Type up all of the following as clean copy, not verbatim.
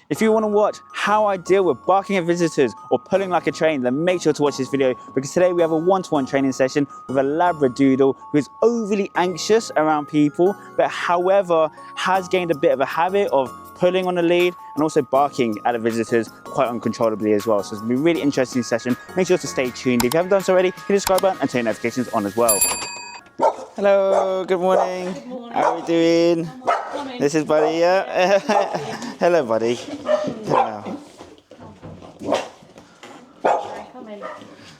If you want to watch how I deal with barking at visitors or pulling like a train, then make sure to watch this video, because today we have a one-to-one training session with a Labradoodle who is overly anxious around people, but however has gained a bit of a habit of pulling on the lead and also barking at the visitors quite uncontrollably as well. So it's going to be a really interesting session. Make sure to stay tuned. If you haven't done so already, hit the subscribe button and turn notifications on as well. Hello, good morning. Good morning. How are we doing? This is Buddy, yeah? Hello, Buddy. Hello. Come in.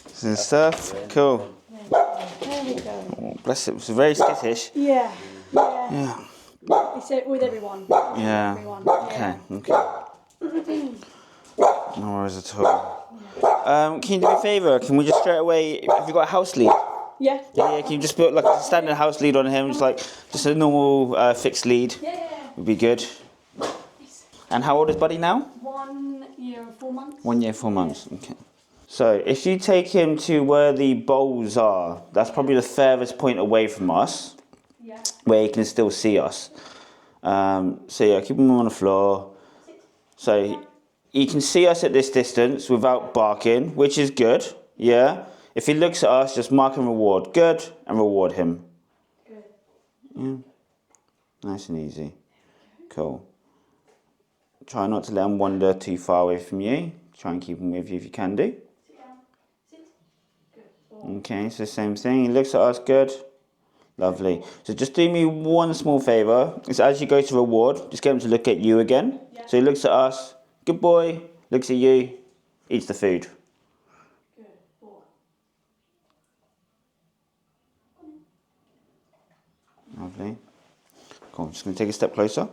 Some stuff. Cool. There we go. Oh, bless it. It's very skittish. Yeah. Yeah. It's with everyone. Yeah. Everyone. Okay. Okay. No worries at all. Can you do me a favour? Can we just straight away? Have you got a house lead? Yeah. Yeah. Can you just put like a standard house lead on him, just a normal fixed lead? Yeah. Would be good. And how old is Buddy now? 1 year and 4 months. 1 year, 4 months. Okay. So if you take him to where the bowls are, that's probably the furthest point away from us, Yeah. where he can still see us. So yeah, keep him on the floor. So he can see us at this distance without barking, which is good. Yeah. If he looks at us, just mark and reward. Good, and reward him. Good. Yeah. Nice and easy. Cool. Try not to let him wander too far away from you. Try and keep him with you if you can do. Sit down. Sit. Good. Okay, so same thing. He looks at us, good. Lovely. So just do me one small favour. It's as you go to reward, just get him to look at you again. Yeah. So he looks at us, good boy, looks at you, eats the food. Good boy. Lovely. Cool, I'm just going to take a step closer.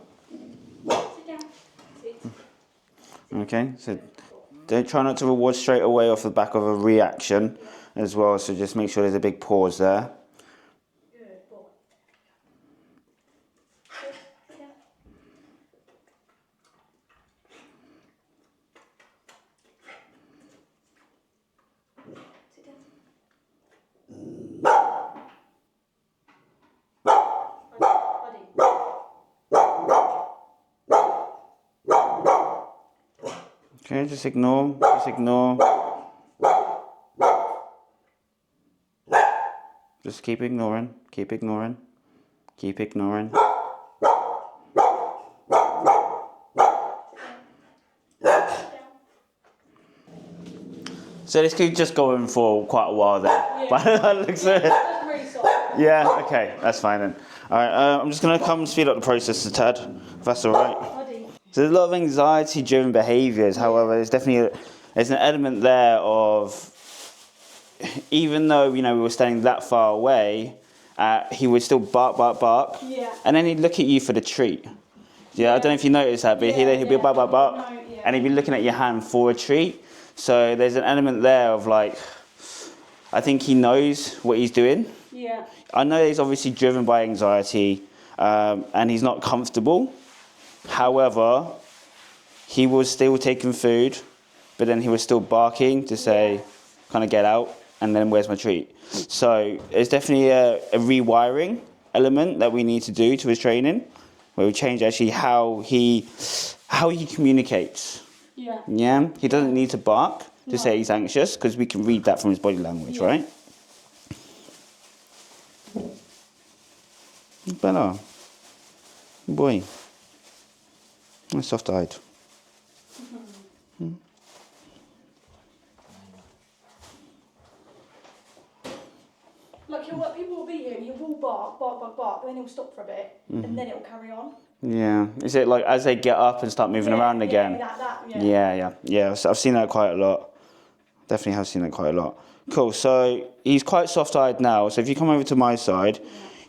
Sit down. Sit. Okay, so don't try not to reward straight away off the back of a reaction as well. So just make sure there's a big pause there. Good boy. Sit down. Sit down. Okay, just ignore, just ignore. Just keep ignoring, keep ignoring, keep ignoring. So this could just go on for quite a while there. Yeah. But it looks That's really soft. yeah, okay, that's fine then. Alright, I'm just going to come speed up the process a tad, if that's alright. Buddy. So there's a lot of anxiety-driven behaviours, however, there's an element there of, even though, we were standing that far away, he would still bark, bark, bark, Yeah. and then he'd look at you for the treat. Yeah, I don't know if you noticed that, but he'd be bark, bark, bark, No, yeah. and he'd be looking at your hand for a treat. So there's an element there of like, I think he knows what he's doing. Yeah. I know he's obviously driven by anxiety, and he's not comfortable. However, he was still taking food, but then he was still barking to say, kind of get out, and then where's my treat? So there's definitely a rewiring element that we need to do to his training, where we change actually how he communicates. Yeah. Yeah, he doesn't need to bark to say he's anxious, because we can read that from his body language, right? Bella, boy, nice soft-eyed. Like people will be here, you will bark, bark, bark, bark, and then he'll stop for a bit, and then it'll carry on. Yeah, is it like as they get up and start moving around again? Yeah. So I've seen that quite a lot. Definitely have seen that quite a lot. Cool. So he's quite soft-eyed now. So if you come over to my side,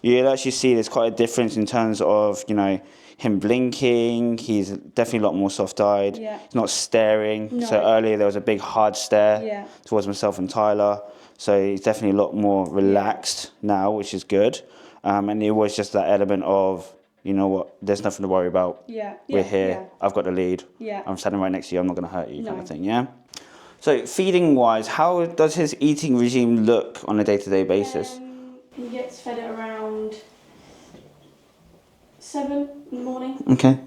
you'll actually see there's quite a difference in terms of him blinking. He's definitely a lot more soft-eyed. Yeah. He's not staring. No. So earlier there was a big hard stare towards myself and Tyler. So he's definitely a lot more relaxed now, which is good. And it was just that element of, you know what, there's nothing to worry about. We're here. I've got the lead. I'm standing right next to you. I'm not going to hurt you, kind of thing, yeah? So feeding-wise, how does his eating regime look on a day-to-day basis? He gets fed at around 7 in the morning. Okay.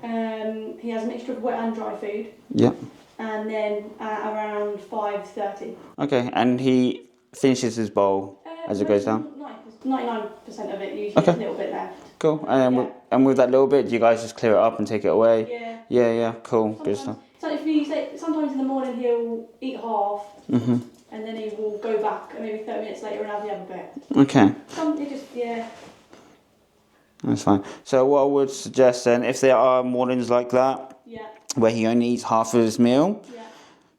He has a mixture of wet and dry food. Yeah. And then around 5:30. Okay, and he finishes his bowl as it goes down? 99% of it usually. Okay. A little bit left. Cool. And with that little bit, do you guys just clear it up and take it away? Yeah. Yeah, cool. Good stuff. So sometimes in the morning he'll eat half, and then he will go back, and maybe 30 minutes later and have the other bit. Okay. Yeah. That's fine. So what I would suggest then, if there are mornings like that, where he only eats half of his meal,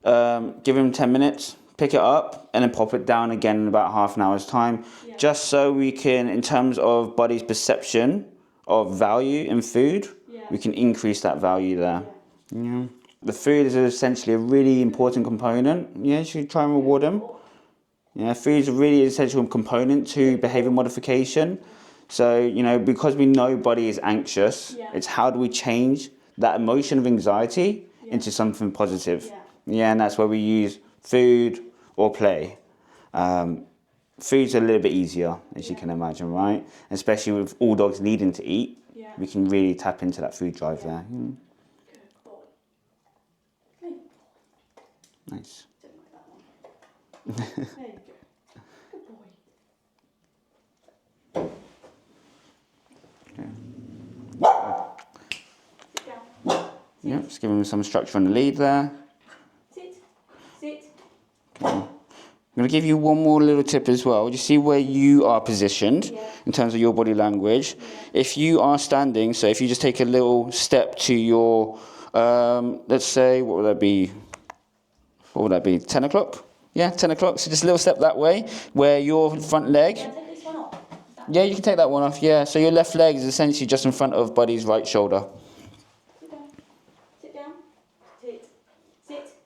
give him 10 minutes, pick it up, and then pop it down again in about half an hour's time, just so we can, in terms of Buddy's perception of value in food, we can increase that value there. Yeah. The food is essentially a really important component. Yeah, you should try and reward him. Yeah, food is a really essential component to behaviour modification. So, you know, because we know Buddy is anxious, it's how do we change that emotion of anxiety into something positive. Yeah, and that's where we use food or play. Food's a little bit easier, as you can imagine, right? Especially with all dogs needing to eat, we can really tap into that food drive there. Nice. There you go. Good boy. Sit down. Yeah, just give him some structure on the lead there. Sit. Okay. I'm going to give you one more little tip as well. You see where you are positioned in terms of your body language. If you are standing, so if you just take a little step to your, let's say, what would that be? 10 o'clock? Yeah, 10 o'clock. So just a little step that way, where your front leg... Can I take this one off? Yeah, you can take that one off, yeah. So your left leg is essentially just in front of Buddy's right shoulder. Sit down. Sit down. Sit.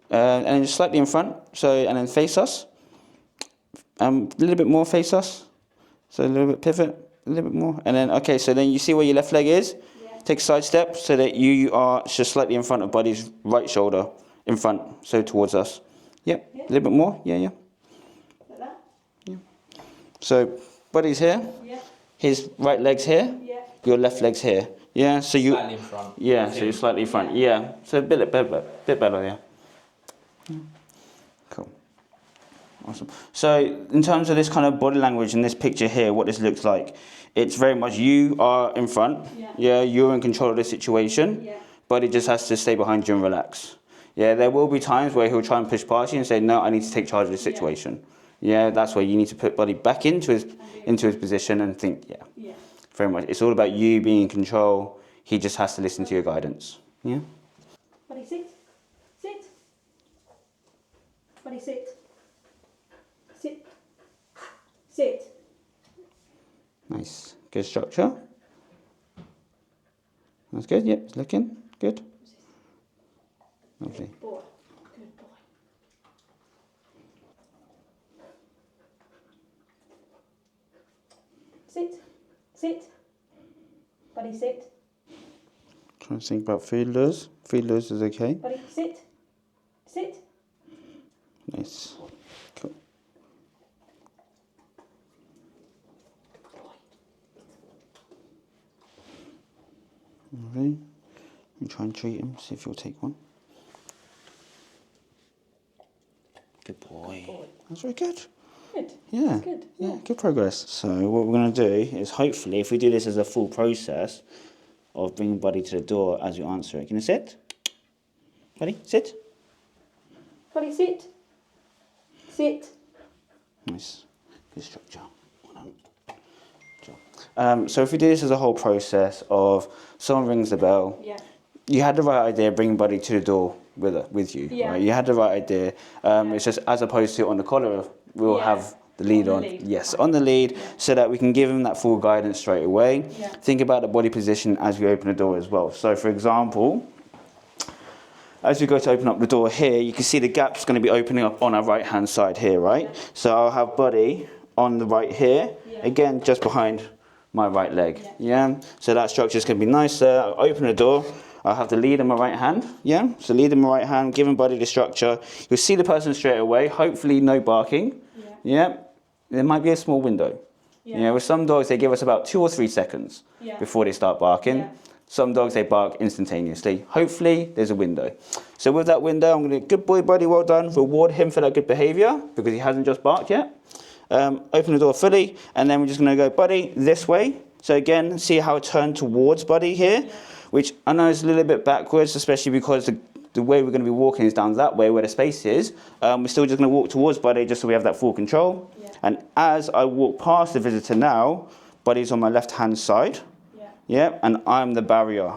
And just slightly in front, so, and then face us. A little bit more face us. So a little bit pivot, a little bit more. And then, okay, so then you see where your left leg is? Take a side step so that you are just slightly in front of Buddy's right shoulder. In front, so towards us. Yep, a little bit more, yeah. Like that? Yeah. So, Buddy's here. Yeah. His right leg's here. Yeah. Your left leg's here. Yeah, so you... Slightly in front. Yeah, so you're slightly in front. Yeah, so a bit better, yeah. Cool. Awesome. So, in terms of this kind of body language in this picture here, what this looks like, it's very much you are in front. Yeah, you're in control of the situation. Yeah. Buddy just has to stay behind you and relax. Yeah, there will be times where he'll try and push past you and say, no, I need to take charge of the situation. Yeah, that's where you need to put Buddy back into his position and think, very much. It's all about you being in control. He just has to listen to your guidance. Yeah? Buddy, sit. Buddy, sit. Sit. Nice. Good structure. That's good. Yep, it's looking good. Lovely. Good boy. Sit. Buddy, sit. Trying to think about food lures. Food lures is okay. Buddy, sit. Nice. Cool. Lovely. And try and treat him, see if he'll take one. Good boy. That's very good. Good. Yeah. Good. Yeah, good progress. So what we're going to do is hopefully, if we do this as a full process of bringing Buddy to the door as you answer it. Can you sit? Buddy, sit. Buddy, sit. Nice. Good structure. So if we do this as a whole process of someone rings the bell, you had the right idea bringing Buddy to the door with you. Right? You had the right idea. It's just as opposed to on the collar, we'll have the lead on. Yes, on the lead, so that we can give him that full guidance straight away. Think about the body position as we open the door as well. So for example, as we go to open up the door here, you can see the gap's going to be opening up on our right-hand side here, right? So I'll have Buddy on the right here, again, just behind my right leg, So that structure's going to be nice there. I'll open the door. I'll have the lead in my right hand, So lead in my right hand, giving Buddy the structure. You'll see the person straight away, hopefully no barking, There might be a small window, You know, with some dogs, they give us about 2 or 3 seconds before they start barking. Yeah. Some dogs, they bark instantaneously. Hopefully, there's a window. So with that window, I'm going to, good boy, Buddy, well done. Reward him for that good behaviour because he hasn't just barked yet. Open the door fully, and then we're just going to go, Buddy, this way. So again, see how I turn towards Buddy here, which I know is a little bit backwards, especially because the way we're going to be walking is down that way where the space is. We're still just going to walk towards Buddy just so we have that full control. And as I walk past the visitor now, Buddy's on my left-hand side. Yeah, and I'm the barrier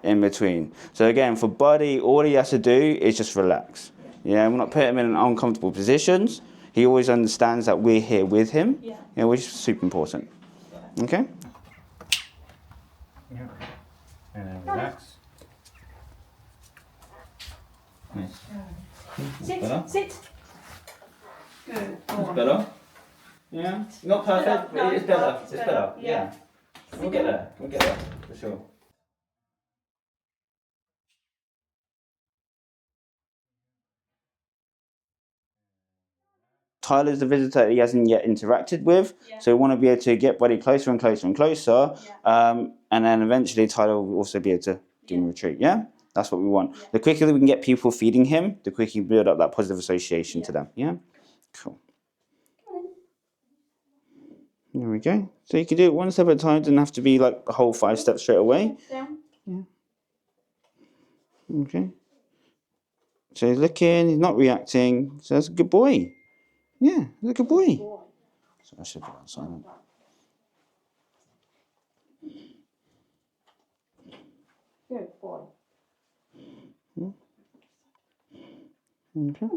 in between. So again, for Buddy, all he has to do is just relax. Yeah, we're not putting him in uncomfortable positions. He always understands that we're here with him, which is super important. Okay? Yeah. And then relax. Nice. Sit. Good. It's better. Yeah. Not perfect, but it's better. It's better. Yeah. We'll get there. We'll get there for sure. Tyler's the visitor that he hasn't yet interacted with, so we want to be able to get Buddy closer and closer and closer, and then eventually Tyler will also be able to give him a treat. Yeah, that's what we want. The quicker we can get people feeding him, the quicker you build up that positive association to them. Yeah, cool. There we go. So you can do it one step at a time. Doesn't have to be like the whole 5 steps straight away. Down. Yeah. Okay. So he's looking. He's not reacting. So that's a good boy. Yeah, that's a good boy. So I should put on silent. Good boy. Okay.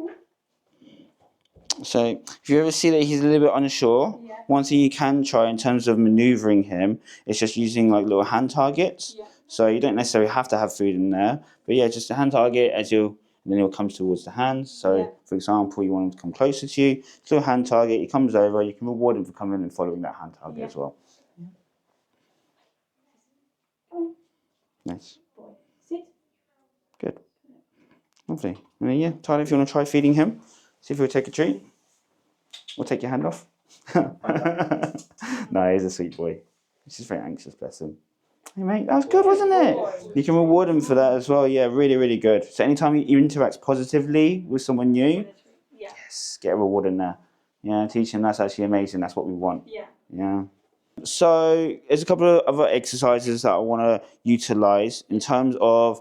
So if you ever see that he's a little bit unsure, one thing you can try in terms of manoeuvring him is just using like little hand targets. So you don't necessarily have to have food in there, but yeah, just a hand target and then he'll come towards the hands. So for example, you want him to come closer to you, little hand target, he comes over, you can reward him for coming and following that hand target as well. Nice. Sit. Good. Lovely. And then, yeah, Tyler, if you want to try feeding him, see if he'll take a treat. Or take your hand off. No, he's a sweet boy. He's just very anxious, bless him. Hey, mate, that was good, wasn't it? You can reward him for that as well. Yeah, really, really good. So anytime he interacts positively with someone new, yes, get a reward in there. Yeah, teach him that's actually amazing. That's what we want. Yeah. So there's a couple of other exercises that I want to utilize in terms of,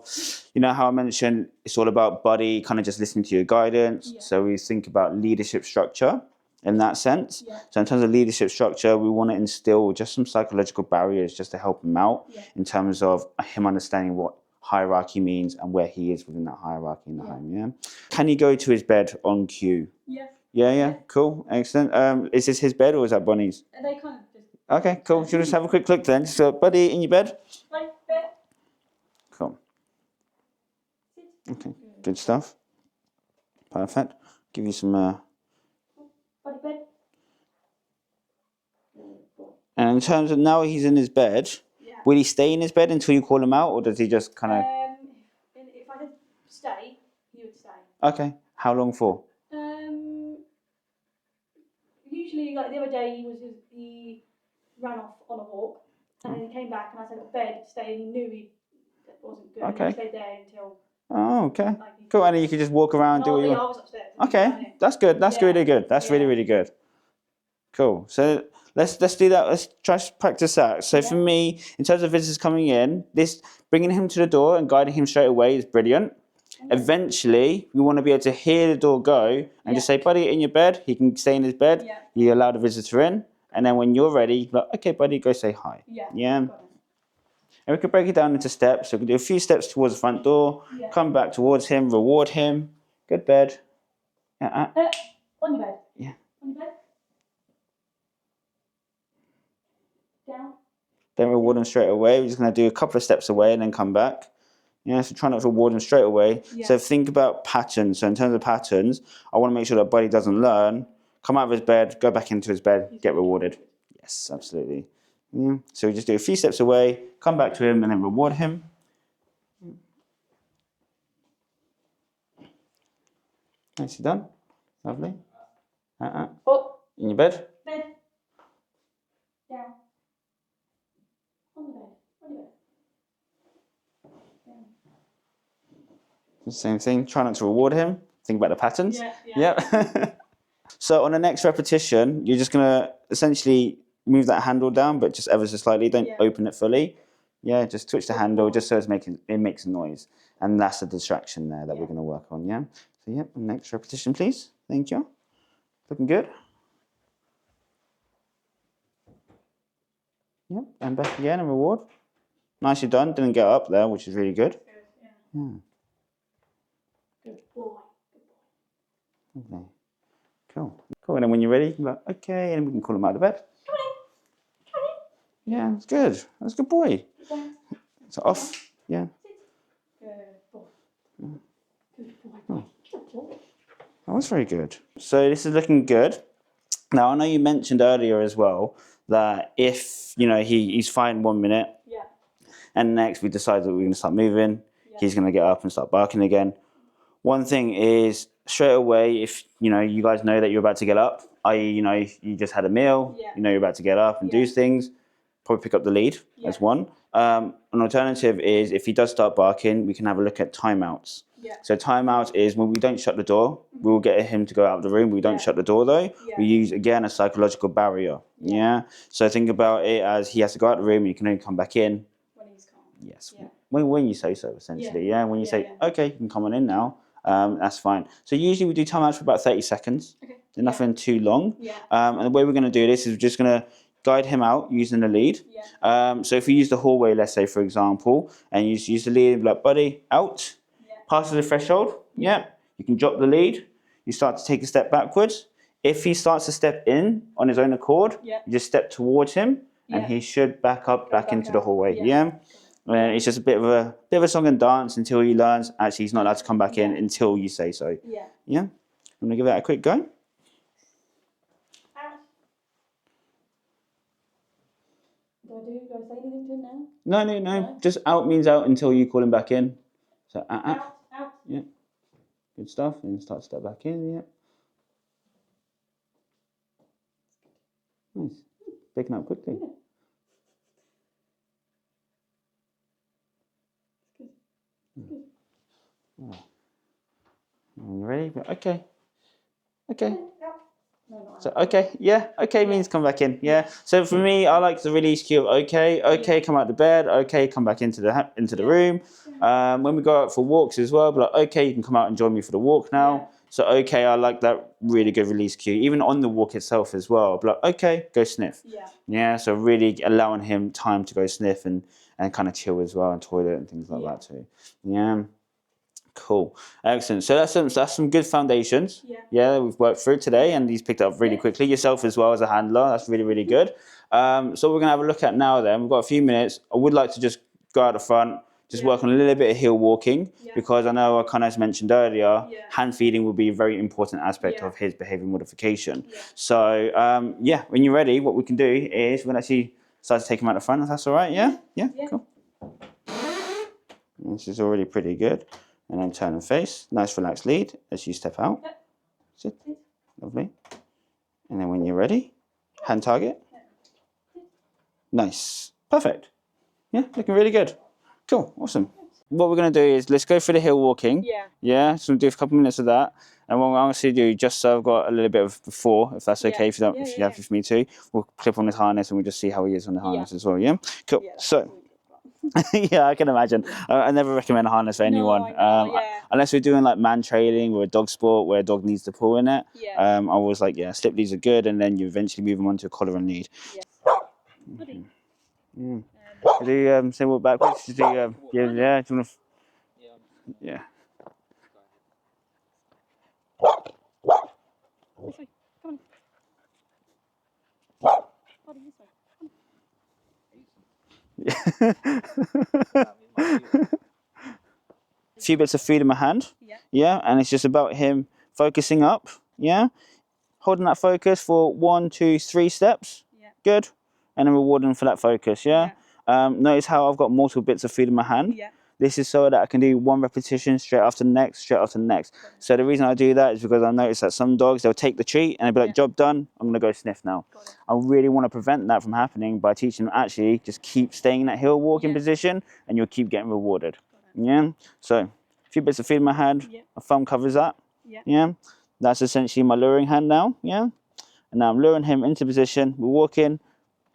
you know, how I mentioned it's all about Buddy kind of just listening to your guidance. So we think about leadership structure in that sense. So in terms of leadership structure, we want to instill just some psychological barriers just to help him out in terms of him understanding what hierarchy means and where he is within that hierarchy in the home. Yeah. Can he go to his bed on cue? Yeah. Cool. Excellent. Is this his bed or is that Bonnie's? They kind of. Okay, cool. Should we just have a quick look then? So, Buddy, in your bed? Bed. Cool. Okay, good stuff. Perfect. Give you some... Buddy, bed. And in terms of now he's in his bed, will he stay in his bed until you call him out, or does he just kind of... If I said stay, he would stay. Okay. How long for? Usually, like the other day, he ran off on a walk, and then he came back, and I said, bed, stay, and he knew he wasn't good. Okay. He stayed there until... Oh, okay. Cool, and then you can just walk around, do what you want. I was upstairs. Okay, that's good. That's really good. That's really, really good. Cool. So let's do that. Let's try to practice that. So for me, in terms of visitors coming in, this bringing him to the door and guiding him straight away is brilliant. Eventually, we want to be able to hear the door go and just say, Buddy, in your bed. He can stay in his bed. You allow the visitor in. And then when you're ready, like, okay, Buddy, go say hi. Yeah. And we could break it down into steps. So we could do a few steps towards the front door, come back towards him, reward him. Good bed. On your bed. Yeah. On your bed. Down. Don't reward him straight away. We're just going to do a couple of steps away and then come back. Yeah, so try not to reward him straight away. So think about patterns. So in terms of patterns, I want to make sure that Buddy doesn't learn. Come out of his bed, go back into his bed, get rewarded. Yes, absolutely. Yeah. So we just do a few steps away, come back to him, and then reward him. Nicely done. Lovely. In your bed. Bed. Same thing. Try not to reward him. Think about the patterns. Yeah. Yep. So on the next repetition, you're just gonna essentially move that handle down, but just ever so slightly. Don't open it fully. Yeah, just twitch the handle just so it makes a noise, and that's the distraction there that we're gonna work on. Yeah. So yep. Next repetition, please. Thank you. Looking good. Yep. And back again and reward. Nicely done. Didn't get up there, which is really good. Yeah. Good boy. Lovely. Cool. Cool. And then when you're ready, you're like, okay, and we can call him out of bed. Come on in. Yeah, that's good. That's a good boy. So off. Yeah. Good boy. Good boy. Good boy. That was very good. So this is looking good. Now I know you mentioned earlier as well that if he's fine 1 minute, and next we decide that we're going to start moving, he's going to get up and start barking again. One thing is straight away, if you guys know that you're about to get up, i.e. you just had a meal, you're about to get up and do things, probably pick up the lead as one. An alternative is if he does start barking, we can have a look at timeouts. So timeout is when we don't shut the door, we will get him to go out of the room. We don't shut the door though. We use, again, a psychological barrier. Yeah. So think about it as he has to go out of the room and he can only come back in. When he's calm. Yes. When you say so, essentially. Yeah. When you say, okay, you can come on in now, that's fine. So usually we do timeouts for about 30 seconds. Okay. Nothing too long. And the way we're going to do this is we're just going to guide him out using the lead. So if we use the hallway, let's say, for example, and you use the lead, like, Buddy, out. Passes the threshold, you can drop the lead, you start to take a step backwards. If he starts to step in on his own accord, you just step towards him and he should back into the hallway. It's just a bit of a song and dance until he learns actually he's not allowed to come back in until you say so. I'm gonna give that a quick go. Do I say anything to him now? No. Just out means out until you call him back in. So Out. Yeah. Good stuff. And start to step back in. Nice. Picking up quickly. Are you ready? Okay. So okay means come back in. So for me, I like the release cue of okay, come out to bed, okay, come back into the room. When we go out for walks as well, but like, okay, you can come out and join me for the walk now. So okay, I like that really good release cue, even on the walk itself as well. But like, okay, go sniff. So really allowing him time to go sniff and kind of chill as well, and toilet and things like that too. Cool, excellent. So that's some good foundations. That we've worked through today, and he's picked it up really quickly. Yourself as well as a handler, that's really good. So we're gonna have a look at now. Then we've got a few minutes. I would like to just go out the front, just work on a little bit of heel walking because I know I kind of mentioned earlier, hand feeding will be a very important aspect of his behavior modification. So when you're ready, what we can do is we're gonna actually start to take him out the front. If that's all right, cool. This is already pretty good. And then turn and face. Nice relaxed lead as you step out. Sit. Lovely. And then when you're ready, hand target. Nice. Perfect. Looking really good. Cool. Awesome. What we're going to do is let's go through the hill walking. So we'll do a couple minutes of that. And what I'm going to do, just so I've got a little bit of before, if that's okay, if you're happy for me to, we'll clip on his harness and we'll just see how he is on the harness as well. Cool. So. I can imagine. I never recommend a harness for anyone, unless we're doing like man trailing or a dog sport where a dog needs to pull in it. I was like, slip leads are good, and then you eventually move them onto a collar and lead. Do say walk backwards. Do do you want to? This way. Come on. This way. A few bits of food in my hand, and it's just about him focusing up, holding that focus for 1, 2, 3 steps, good, and then rewarding for that focus, notice how I've got multiple bits of food in my hand. This is so that I can do 1 repetition straight after the next, So the reason I do that is because I notice that some dogs, they'll take the treat and they'll be like, job done, I'm going to go sniff now. I really want to prevent that from happening by teaching them actually just keep staying in that hill walking position and you'll keep getting rewarded. So few bits of food in my hand. Yeah. My thumb covers that. Yeah. Yeah. That's essentially my luring hand now. Yeah. And now I'm luring him into position. We're walking.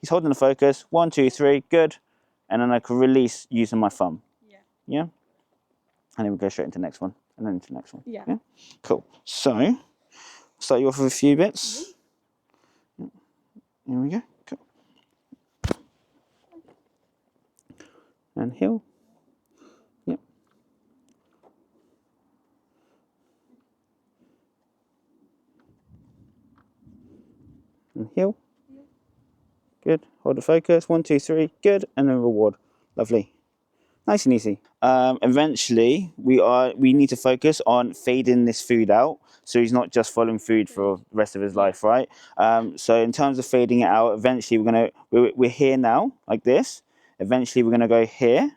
He's holding the focus. 1, 2, 3. Good. And then I can release using my thumb. Yeah. Yeah. And then we go straight into the next one. And then into the next one. Yeah. Yeah. Cool. So, start you off with a few bits. Here we go. Cool. And heel. Yep. And heel. Good. Hold the focus. 1, 2, 3. Good. And then reward. Lovely. Nice and easy. Eventually, we need to focus on fading this food out, so he's not just following food for the rest of his life, right? So in terms of fading it out, eventually we're here now, like this. Eventually, we're gonna go here,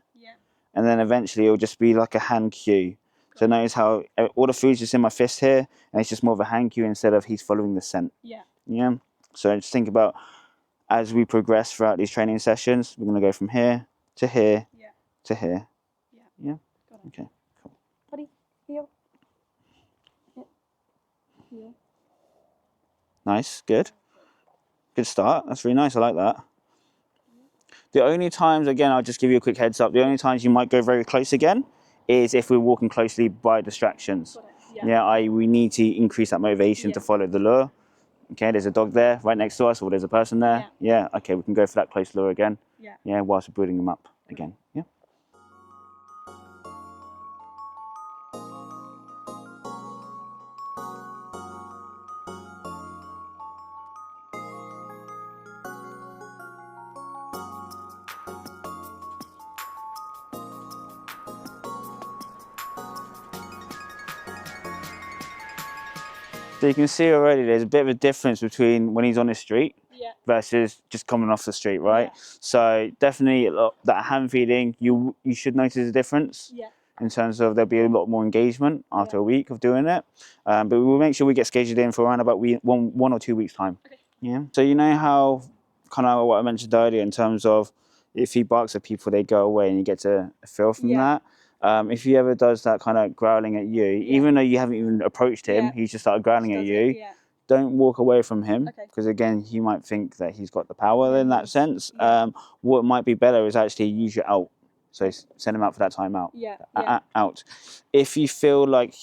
and then eventually it'll just be like a hand cue. So notice how all the food's just in my fist here, and it's just more of a hand cue instead of he's following the scent. Yeah. Yeah. So just think about as we progress throughout these training sessions, we're gonna go from here to here. To here. Yeah. Got it. Okay. Cool. Buddy, heel. Yeah. Heel. Nice. Good. Good start. That's really nice. I like that. The only times, again, I'll just give you a quick heads up. The only times you might go very close again is if we're walking closely by distractions. Got it. Yeah. We need to increase that motivation to follow the lure. Okay. There's a dog there right next to us, or there's a person there. Yeah. Okay. We can go for that close lure again. Yeah. Yeah. Whilst we're building them up again. Yeah. So you can see already there's a bit of a difference between when he's on the street versus just coming off the street, right? Yeah. So definitely that hand feeding, you should notice a difference in terms of there'll be a lot more engagement after a week of doing it. But we'll make sure we get scheduled in for around about one or 2 weeks time. Okay. Yeah. So you know how kind of what I mentioned earlier in terms of if he barks at people, they go away and you get a feel from that. If he ever does that kind of growling at you, even though you haven't even approached him, he's just started growling at you, don't walk away from him, because again, he might think that he's got the power in that sense. What might be better is actually use your out. So send him out for that time out. Out. If you feel like,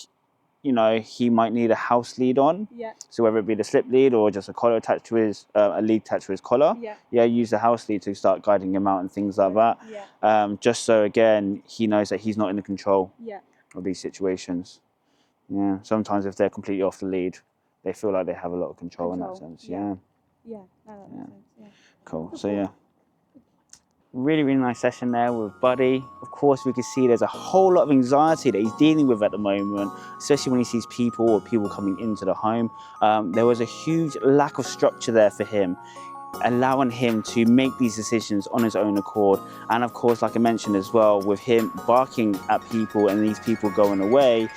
you know, he might need a house lead on, so whether it be the slip lead or just a collar attached to his, a lead attached to his collar, use the house lead to start guiding him out and things like that. Just so again, he knows that he's not in the control of these situations. Yeah, sometimes if they're completely off the lead, they feel like they have a lot of control. In that sense. No, that makes sense. Cool. So really, really nice session there with Buddy. Of course, we can see there's a whole lot of anxiety that he's dealing with at the moment, especially when he sees people or people coming into the home. There was a huge lack of structure there for him, allowing him to make these decisions on his own accord. And of course, like I mentioned as well, with him barking at people and these people going away,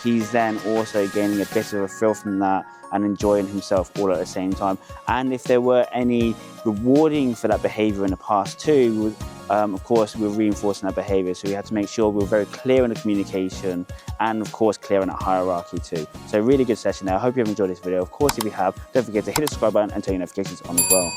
he's then also gaining a bit of a thrill from that and enjoying himself all at the same time. And if there were any rewarding for that behavior in the past too, of course, we're reinforcing that behavior. So we had to make sure we were very clear in the communication and of course, clear in that hierarchy too. So really good session there. I hope you have enjoyed this video. Of course, if you have, don't forget to hit the subscribe button and turn your notifications on as well.